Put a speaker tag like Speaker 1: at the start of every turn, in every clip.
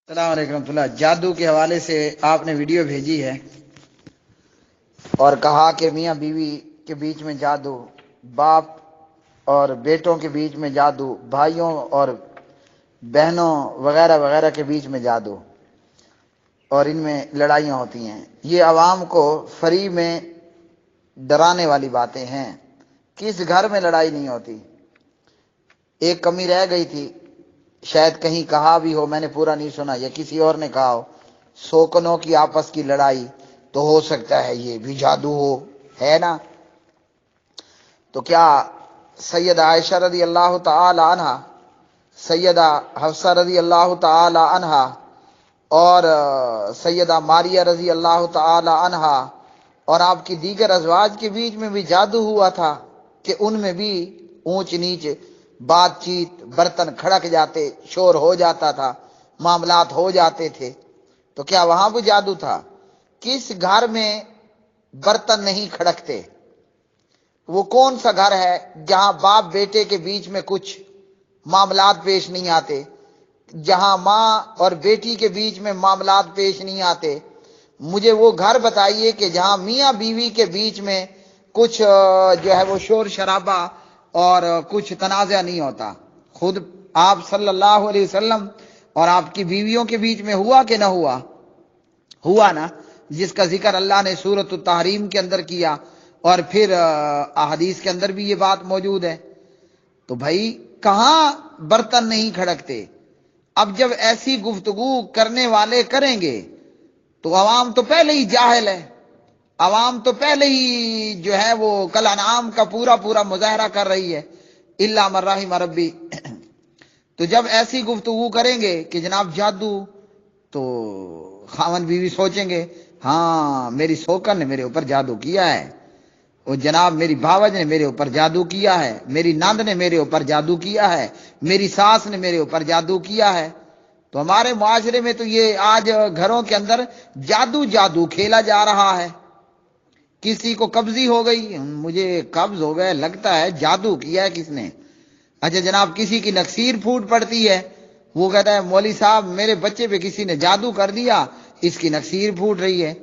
Speaker 1: السلام علیکم ورحمۃ اللہ۔ جادو کے حوالے سے آپ نے ویڈیو بھیجی ہے اور کہا کہ میاں بیوی کے بیچ میں جادو، باپ اور بیٹوں کے بیچ میں جادو، بھائیوں اور بہنوں وغیرہ وغیرہ کے بیچ میں جادو، اور ان میں لڑائیاں ہوتی ہیں۔ یہ عوام کو فریب میں ڈرانے والی باتیں ہیں۔ کس گھر میں لڑائی نہیں ہوتی؟ ایک کمی رہ گئی تھی، شاید کہیں کہا بھی ہو، میں نے پورا نہیں سنا، یا کسی اور نے کہا ہو، سوکنوں کی آپس کی لڑائی، تو ہو سکتا ہے یہ بھی جادو ہو، ہے نا؟ تو کیا سیدہ عائشہ رضی اللہ تعالی عنہ، سیدہ حفصہ رضی اللہ تعالی عنہ اور سیدہ ماریہ رضی اللہ تعالی عنہ اور آپ کی دیگر ازواج کے بیچ میں بھی جادو ہوا تھا کہ ان میں بھی اونچ نیچ، بات چیت، برتن کھڑک جاتے، شور ہو جاتا تھا، معاملات ہو جاتے تھے؟ تو کیا وہاں بھی جادو تھا؟ کس گھر میں برتن نہیں کھڑکتے؟ وہ کون سا گھر ہے جہاں باپ بیٹے کے بیچ میں کچھ معاملات پیش نہیں آتے، جہاں ماں اور بیٹی کے بیچ میں معاملات پیش نہیں آتے؟ مجھے وہ گھر بتائیے کہ جہاں میاں بیوی کے بیچ میں کچھ جو ہے وہ شور شرابہ اور کچھ تنازع نہیں ہوتا۔ خود آپ صلی اللہ علیہ وسلم اور آپ کی بیویوں کے بیچ میں ہوا کہ نہ ہوا؟ ہوا نا، جس کا ذکر اللہ نے سورۃ التحریم کے اندر کیا، اور پھر احادیث کے اندر بھی یہ بات موجود ہے۔ تو بھائی کہاں برتن نہیں کھڑکتے؟ اب جب ایسی گفتگو کرنے والے کریں گے تو عوام تو پہلے ہی جاہل ہے، عوام تو پہلے ہی جو ہے وہ کل انعام کا پورا پورا مظاہرہ کر رہی ہے، الا من رحم ربی۔ تو جب ایسی گفتگو کریں گے کہ جناب جادو، تو خاوند بیوی سوچیں گے ہاں میری سوکن نے میرے اوپر جادو کیا ہے، وہ جناب میری بھاوج نے میرے اوپر جادو کیا ہے، میری نند نے میرے اوپر جادو کیا ہے، میری ساس نے میرے اوپر جادو کیا ہے۔ تو ہمارے معاشرے میں تو یہ آج گھروں کے اندر جادو جادو کھیلا جا رہا ہے۔ کسی کو قبضی ہو گئی، مجھے قبض ہو گئے، لگتا ہے جادو کیا ہے کس نے۔ اچھا جناب کسی کی نکسیر پھوٹ پڑتی ہے، وہ کہتا ہے مولوی صاحب میرے بچے پہ کسی نے جادو کر دیا، اس کی نکسیر پھوٹ رہی ہے۔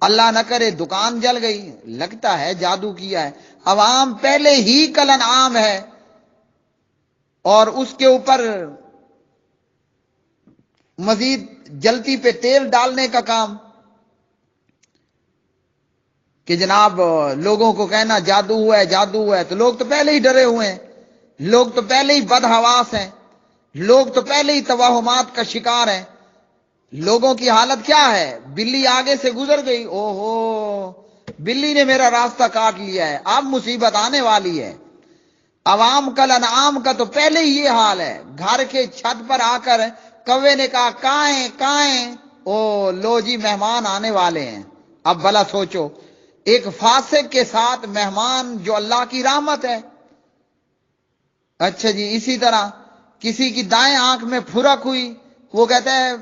Speaker 1: اللہ نہ کرے دکان جل گئی، لگتا ہے جادو کیا ہے۔ عوام پہلے ہی کل انعام ہے، اور اس کے اوپر مزید جلتی پہ تیل ڈالنے کا کام کہ جناب لوگوں کو کہنا جادو ہوا ہے، جادو ہوا ہے، تو لوگ تو پہلے ہی ڈرے ہوئے ہیں، لوگ تو پہلے ہی بدحواس ہیں، لوگ تو پہلے ہی توہمات کا شکار ہیں۔ لوگوں کی حالت کیا ہے؟ بلی آگے سے گزر گئی، او ہو بلی نے میرا راستہ کاٹ لیا ہے، اب مصیبت آنے والی ہے۔ عوام کل انعام کا تو پہلے ہی یہ حال ہے۔ گھر کے چھت پر آ کر کوے نے کہا کائیں کائیں، او لو جی مہمان آنے والے ہیں۔ اب بھلا سوچو، ایک فاسق کے ساتھ مہمان جو اللہ کی رحمت ہے۔ اچھا جی اسی طرح کسی کی دائیں آنکھ میں پھرک ہوئی، وہ کہتا ہے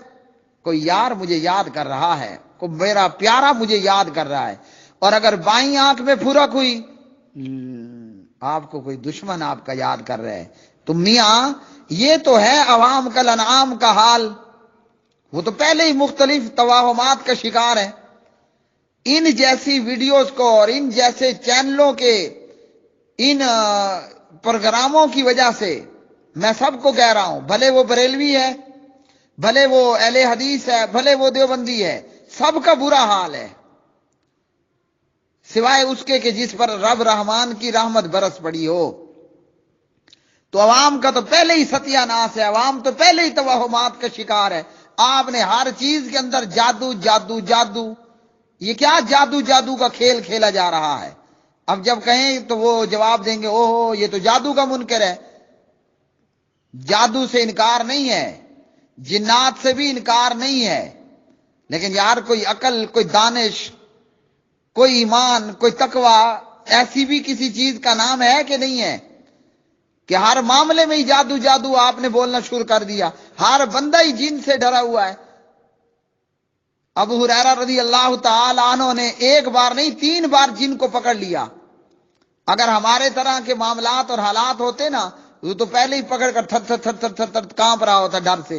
Speaker 1: کوئی یار مجھے یاد کر رہا ہے، کوئی میرا پیارا مجھے یاد کر رہا ہے۔ اور اگر بائیں آنکھ میں پھرک ہوئی، آپ کو کوئی دشمن آپ کا یاد کر رہا ہے۔ تو میاں یہ تو ہے عوام کل انعام کا حال، وہ تو پہلے ہی مختلف توہمات کا شکار ہے۔ ان جیسی ویڈیوز کو اور ان جیسے چینلوں کے ان پروگراموں کی وجہ سے میں سب کو کہہ رہا ہوں، بھلے وہ بریلوی ہے، بھلے وہ اہل حدیث ہے، بھلے وہ دیوبندی ہے، سب کا برا حال ہے، سوائے اس کے کہ جس پر رب رحمان کی رحمت برس پڑی ہو۔ تو عوام کا تو پہلے ہی ستیہ ناس ہے، عوام تو پہلے ہی توہمات کا شکار ہے۔ آپ نے ہر چیز کے اندر جادو جادو جادو، یہ کیا جادو جادو کا کھیل کھیلا جا رہا ہے؟ اب جب کہیں تو وہ جواب دیں گے اوہ یہ تو جادو کا منکر ہے۔ جادو سے انکار نہیں ہے، جنات سے بھی انکار نہیں ہے، لیکن یار کوئی عقل، کوئی دانش، کوئی ایمان، کوئی تقوی، ایسی بھی کسی چیز کا نام ہے کہ نہیں ہے کہ ہر معاملے میں ہی جادو جادو آپ نے بولنا شروع کر دیا؟ ہر بندہ ہی جن سے ڈرا ہوا ہے۔ ابو ہریرہ رضی اللہ تعالی عنہ نے ایک بار نہیں 3 بار جن کو پکڑ لیا۔ اگر ہمارے طرح کے معاملات اور حالات ہوتے نا، وہ تو پہلے ہی پکڑ کر تھر تھر تھر تھر تھر تھر کانپ رہا ہوتا ڈر سے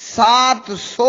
Speaker 1: 700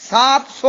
Speaker 1: 700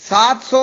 Speaker 1: 700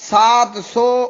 Speaker 1: 700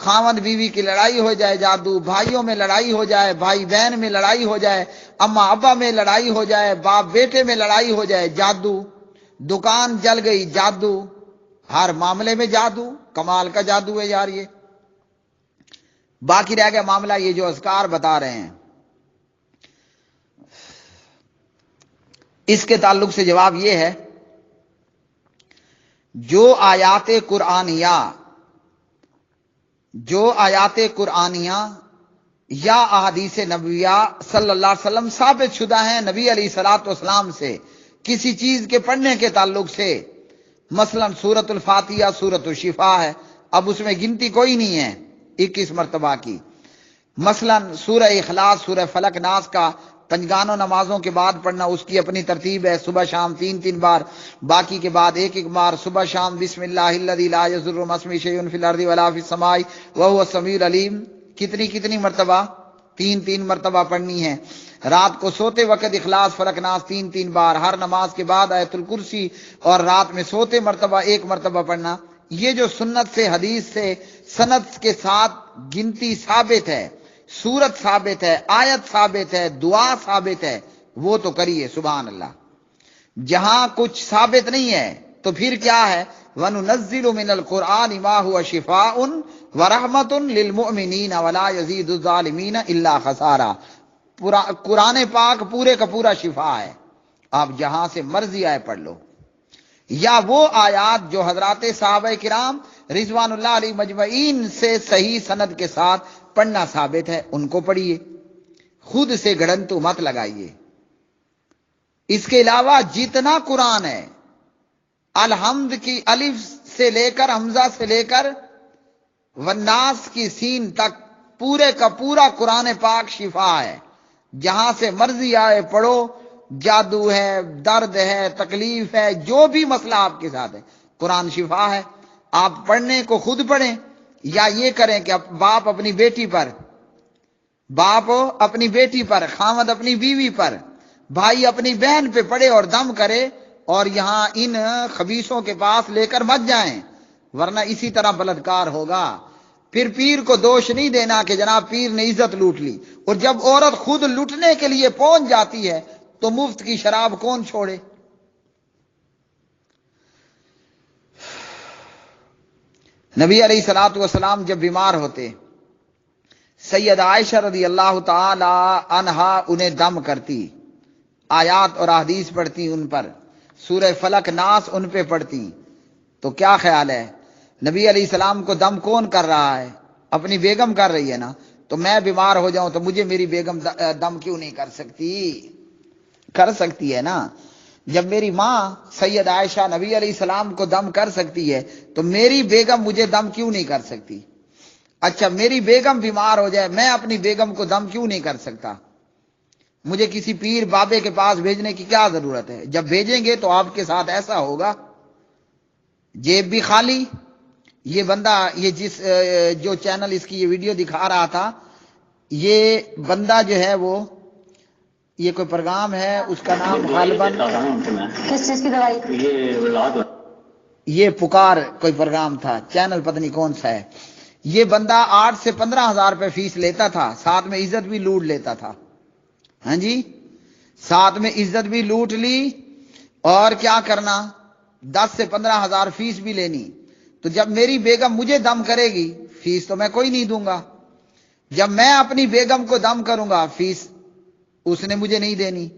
Speaker 1: خاوند بیوی کی لڑائی ہو جائے جادو، بھائیوں میں لڑائی ہو جائے، بھائی بہن میں لڑائی ہو جائے، اماں ابا میں لڑائی ہو جائے، باپ بیٹے میں لڑائی ہو جائے، جادو، دکان جل گئی، جادو، ہر معاملے میں جادو، کمال کا جادو ہے یار یہ۔ باقی رہ گیا معاملہ یہ جو اذکار بتا رہے ہیں، اس کے تعلق سے جواب یہ ہے، جو آیات قرآنیہ یا احادیث نبویہ صلی اللہ علیہ وسلم ثابت شدہ ہیں نبی علیہ الصلوۃ والسلام سے کسی چیز کے پڑھنے کے تعلق سے، مثلا سورۃ الفاتحہ، سورۃ الشفا ہے، اب اس میں گنتی کوئی نہیں ہے 21 مرتبہ کی، مثلا سورہ اخلاص، سورہ فلق ناس کا پنجگانوں نمازوں کے بعد پڑھنا، اس کی اپنی ترتیب ہے، صبح شام 3 بار، باقی کے بعد ایک بار، صبح شام بسم اللہ الذی لا یضر مع اسمہ شیء فی الارض ولا فی السماء وهو السمیع العلیم، کتنی مرتبہ؟ 3 مرتبہ پڑھنی ہے۔ رات کو سوتے وقت اخلاص فلق ناس 3 بار، ہر نماز کے بعد آیت الکرسی، اور رات میں سوتے مرتبہ 1 مرتبہ پڑھنا۔ یہ جو سنت سے، حدیث سے، سند کے ساتھ گنتی ثابت ہے، سورت ثابت ہے، آیت ثابت ہے، دعا ثابت ہے، وہ تو کریے، سبحان اللہ۔ جہاں کچھ ثابت نہیں ہے تو پھر کیا ہے؟ وَنُنَزِّلُ مِنَ الْقُرْآنِ مَا هُوَ شِفَاءٌ وَرَحْمَةٌ لِّلْمُؤْمِنِينَ وَلَا يَزِيدُ الظَّالِمِينَ إِلَّا خَسَارًا۔ قرآن پاک پورے کا پورا شفا ہے، آپ جہاں سے مرضی آئے پڑھ لو۔ یا وہ آیات جو حضرات صحابہ کرام رضوان اللہ علیہ مجمعین سے صحیح سند کے ساتھ پڑھنا ثابت ہے، ان کو پڑھیے، خود سے گھڑنتو مت لگائیے۔ اس کے علاوہ جتنا قرآن ہے، الحمد کی الف سے لے کر، حمزہ سے لے کر والناس کی سین تک، پورے کا پورا قرآن پاک شفا ہے، جہاں سے مرضی آئے پڑھو۔ جادو ہے، درد ہے، تکلیف ہے، جو بھی مسئلہ آپ کے ساتھ ہے، قرآن شفا ہے۔ آپ پڑھنے کو خود پڑھیں، یا یہ کریں کہ باپ اپنی بیٹی پر، خاوند اپنی بیوی پر، بھائی اپنی بہن پہ پڑھے اور دم کرے، اور یہاں ان خبیثوں کے پاس لے کر مت جائیں، ورنہ اسی طرح بلاتکار ہوگا۔ پھر پیر کو دوش نہیں دینا کہ جناب پیر نے عزت لوٹ لی، اور جب عورت خود لوٹنے کے لیے پہنچ جاتی ہے تو مفت کی شراب کون چھوڑے؟ نبی علیہ الصلوۃ والسلام جب بیمار ہوتے، سید عائشہ رضی اللہ تعالی عنہا انہیں دم کرتی، آیات اور احادیث پڑھتی ان پر، سورہ فلق ناس ان پہ پڑھتی، تو کیا خیال ہے نبی علیہ السلام کو دم کون کر رہا ہے؟ اپنی بیگم کر رہی ہے نا۔ تو میں بیمار ہو جاؤں تو مجھے میری بیگم دم کیوں نہیں کر سکتی؟ کر سکتی ہے نا۔ جب میری ماں سید عائشہ نبی علیہ السلام کو دم کر سکتی ہے تو میری بیگم مجھے دم کیوں نہیں کر سکتی؟ اچھا میری بیگم بیمار ہو جائے، میں اپنی بیگم کو دم کیوں نہیں کر سکتا؟ مجھے کسی پیر بابے کے پاس بھیجنے کی کیا ضرورت ہے؟ جب بھیجیں گے تو آپ کے ساتھ ایسا ہوگا، جیب بھی خالی۔ یہ بندہ، یہ جو چینل اس کی یہ ویڈیو دکھا رہا تھا، یہ بندہ جو ہے وہ، یہ کوئی پروگرام ہے اس کا نام غالباً،
Speaker 2: کس چیز کی دوائی؟
Speaker 1: یہ پکار کوئی پروگرام تھا، چینل پتہ نہیں کون سا ہے۔ یہ بندہ 8 سے 15 ہزار روپے فیس لیتا تھا، ساتھ میں عزت بھی لوٹ لیتا تھا۔ ہاں جی، ساتھ میں عزت بھی لوٹ لی، اور کیا کرنا، 10 سے 15 ہزار فیس بھی لینی۔ تو جب میری بیگم مجھے دم کرے گی، فیس تو میں کوئی نہیں دوں گا۔ جب میں اپنی بیگم کو دم کروں گا، فیس اس نے مجھے نہیں دینی،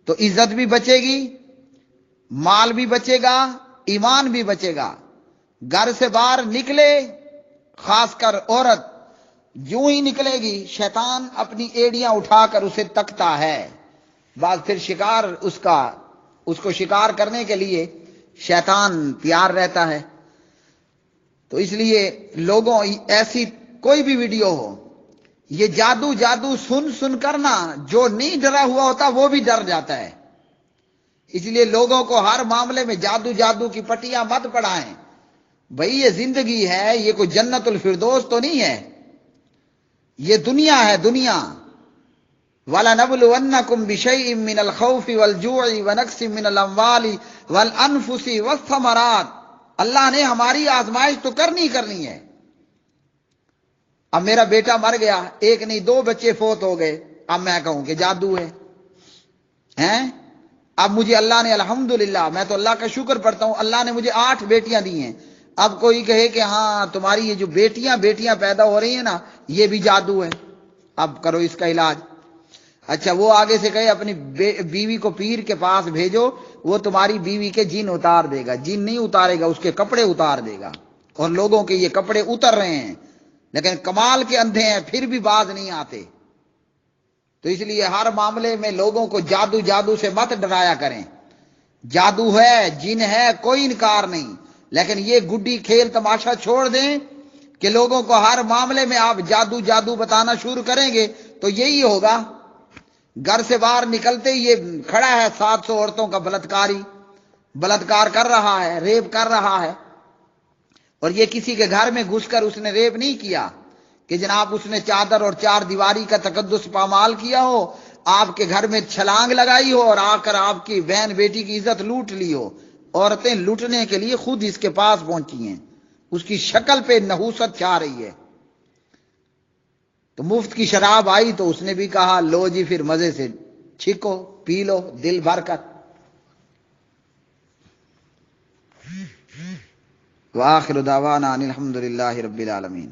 Speaker 1: تو عزت بھی بچے گی، مال بھی بچے گا، ایمان بھی بچے گا۔ گھر سے باہر نکلے، خاص کر عورت جو ہی نکلے گی، شیطان اپنی ایڑیاں اٹھا کر اسے تکتا ہے، بعد پھر شکار اس کو شکار کرنے کے لیے شیطان تیار رہتا ہے۔ تو اس لیے لوگوں، ایسی کوئی بھی ویڈیو ہو، یہ جادو سن کرنا، جو نہیں ڈرا ہوا ہوتا وہ بھی ڈر جاتا ہے۔ اس لیے لوگوں کو ہر معاملے میں جادو کی پٹیاں مت پڑھائیں۔ بھئی یہ زندگی ہے، یہ کوئی جنت الفردوس تو نہیں ہے، یہ دنیا ہے، دنیا۔ وَلَنَبْلُوَنَّكُمْ بِشَيْءٍ مِّنَ الْخَوْفِ وَالْجُوعِ وَنَقْصٍ مِّنَ الْأَمْوَالِ وَالْأَنفُسِ وَالثَّمَرَاتِ، اللہ نے ہماری آزمائش تو کرنی ہے۔ اب میرا بیٹا مر گیا، ایک نہیں 2 بچے فوت ہو گئے، اب میں کہوں کہ جادو ہے ہیں؟ اب مجھے اللہ نے الحمدللہ، میں تو اللہ کا شکر پڑھتا ہوں، اللہ نے مجھے 8 بیٹیاں دی ہیں۔ اب کوئی کہے کہ ہاں تمہاری یہ جو بیٹیاں پیدا ہو رہی ہیں نا، یہ بھی جادو ہے، اب کرو اس کا علاج۔ اچھا وہ آگے سے کہے اپنی بیوی کو پیر کے پاس بھیجو، وہ تمہاری بیوی کے جن اتار دے گا۔ جن نہیں اتارے گا، اس کے کپڑے اتار دے گا، اور لوگوں کے یہ کپڑے اتر رہے ہیں، لیکن کمال کے اندھے ہیں، پھر بھی باز نہیں آتے۔ تو اس لیے ہر معاملے میں لوگوں کو جادو سے مت ڈرایا کریں۔ جادو ہے، جن ہے، کوئی انکار نہیں، لیکن یہ گڈی کھیل تماشا چھوڑ دیں کہ لوگوں کو ہر معاملے میں آپ جادو بتانا شروع کریں گے تو یہی ہوگا۔ گھر سے باہر نکلتے ہی یہ کھڑا ہے 700 عورتوں کا بلاتکار کر رہا ہے، ریپ کر رہا ہے، اور یہ کسی کے گھر میں گھس کر اس نے ریپ نہیں کیا کہ جناب اس نے چادر اور 4 دیواری کا تقدس پامال کیا ہو، آپ کے گھر میں چھلانگ لگائی ہو اور آ کر آپ کی بہن بیٹی کی عزت لوٹ لی ہو۔ عورتیں لوٹنے کے لیے خود اس کے پاس پہنچی ہیں، اس کی شکل پہ نحوست چھا رہی ہے۔ تو مفت کی شراب آئی تو اس نے بھی کہا لو جی پھر مزے سے چھکو، پی لو دل بھر کر۔ وآخر دعوانا ان الحمد للہ رب العالمین۔